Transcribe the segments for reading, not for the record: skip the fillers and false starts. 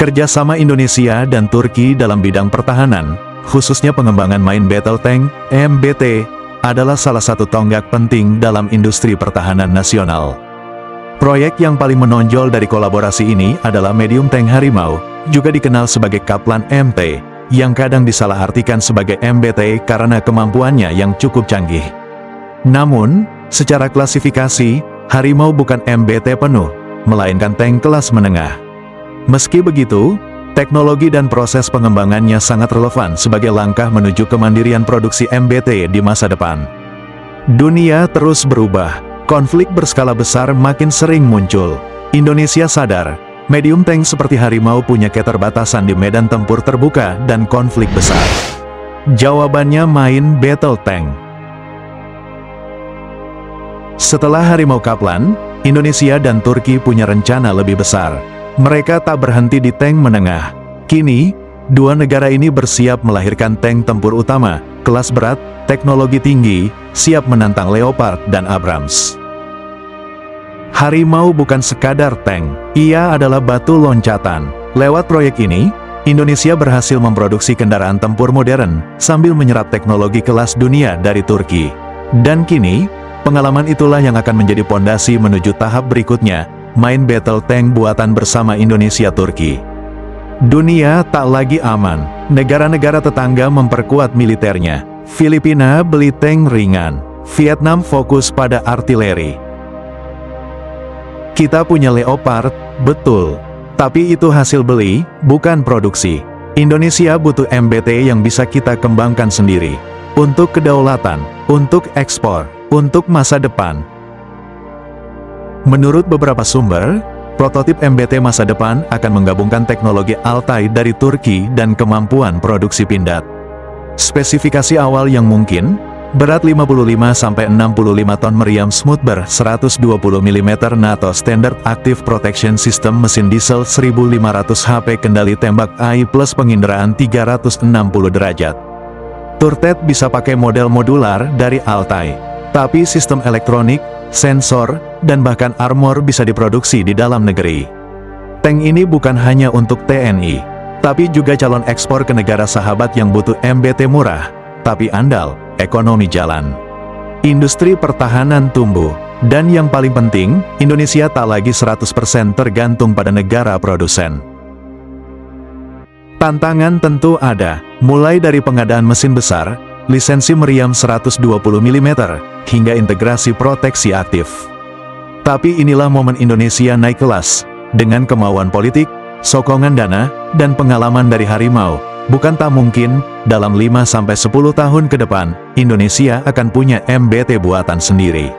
Kerjasama Indonesia dan Turki dalam bidang pertahanan, khususnya pengembangan Main Battle Tank, MBT, adalah salah satu tonggak penting dalam industri pertahanan nasional. Proyek yang paling menonjol dari kolaborasi ini adalah Medium Tank Harimau, juga dikenal sebagai Kaplan MT, yang kadang disalahartikan sebagai MBT karena kemampuannya yang cukup canggih. Namun, secara klasifikasi, Harimau bukan MBT penuh, melainkan tank kelas menengah. Meski begitu, teknologi dan proses pengembangannya sangat relevan sebagai langkah menuju kemandirian produksi MBT di masa depan. Dunia terus berubah, konflik berskala besar makin sering muncul. Indonesia sadar, medium tank seperti Harimau punya keterbatasan di medan tempur terbuka dan konflik besar. Jawabannya Main Battle Tank. Setelah Harimau Kaplan, Indonesia dan Turki punya rencana lebih besar. Mereka tak berhenti di tank menengah. Kini, dua negara ini bersiap melahirkan tank tempur utama, kelas berat, teknologi tinggi, siap menantang Leopard dan Abrams. Harimau bukan sekadar tank, ia adalah batu loncatan. Lewat proyek ini, Indonesia berhasil memproduksi kendaraan tempur modern, sambil menyerap teknologi kelas dunia dari Turki. Dan kini, pengalaman itulah yang akan menjadi pondasi menuju tahap berikutnya, Main Battle Tank buatan bersama Indonesia-Turki. Dunia tak lagi aman, negara-negara tetangga memperkuat militernya. Filipina beli tank ringan, Vietnam fokus pada artileri. Kita punya Leopard, betul. Tapi itu hasil beli, bukan produksi. Indonesia butuh MBT yang bisa kita kembangkan sendiri. Untuk kedaulatan, untuk ekspor, untuk masa depan. Menurut beberapa sumber, prototip MBT masa depan akan menggabungkan teknologi Altay dari Turki dan kemampuan produksi pindad. Spesifikasi awal yang mungkin, berat 55-65 ton meriam Smoothbore 120 mm NATO Standard Active Protection System mesin diesel 1500 HP kendali tembak AI plus penginderaan 360 derajat. Turret bisa pakai model modular dari Altay, tapi sistem elektronik, sensor, dan bahkan armor bisa diproduksi di dalam negeri. Tank ini bukan hanya untuk TNI, tapi juga calon ekspor ke negara sahabat yang butuh MBT murah, tapi andal, ekonomi jalan. Industri pertahanan tumbuh, dan yang paling penting, Indonesia tak lagi 100% tergantung pada negara produsen. Tantangan tentu ada, mulai dari pengadaan mesin besar, lisensi meriam 120 mm, hingga integrasi proteksi aktif. Tapi inilah momen Indonesia naik kelas, dengan kemauan politik, sokongan dana, dan pengalaman dari Harimau. Bukan tak mungkin, dalam 5-10 tahun ke depan, Indonesia akan punya MBT buatan sendiri.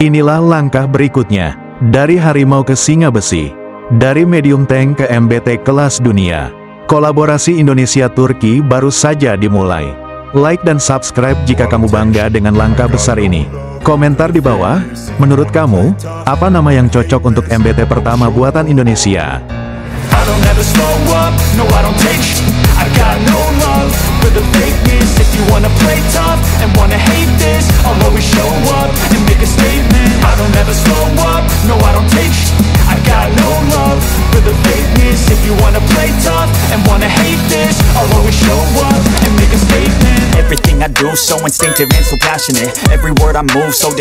Inilah langkah berikutnya, dari Harimau ke Singa Besi, dari medium tank ke MBT kelas dunia. Kolaborasi Indonesia-Turki baru saja dimulai. Like dan subscribe jika kamu bangga dengan langkah besar ini. Komentar di bawah, menurut kamu, apa nama yang cocok untuk MBT pertama buatan Indonesia? Everything I do so instinctive and so passionate. Every word I move so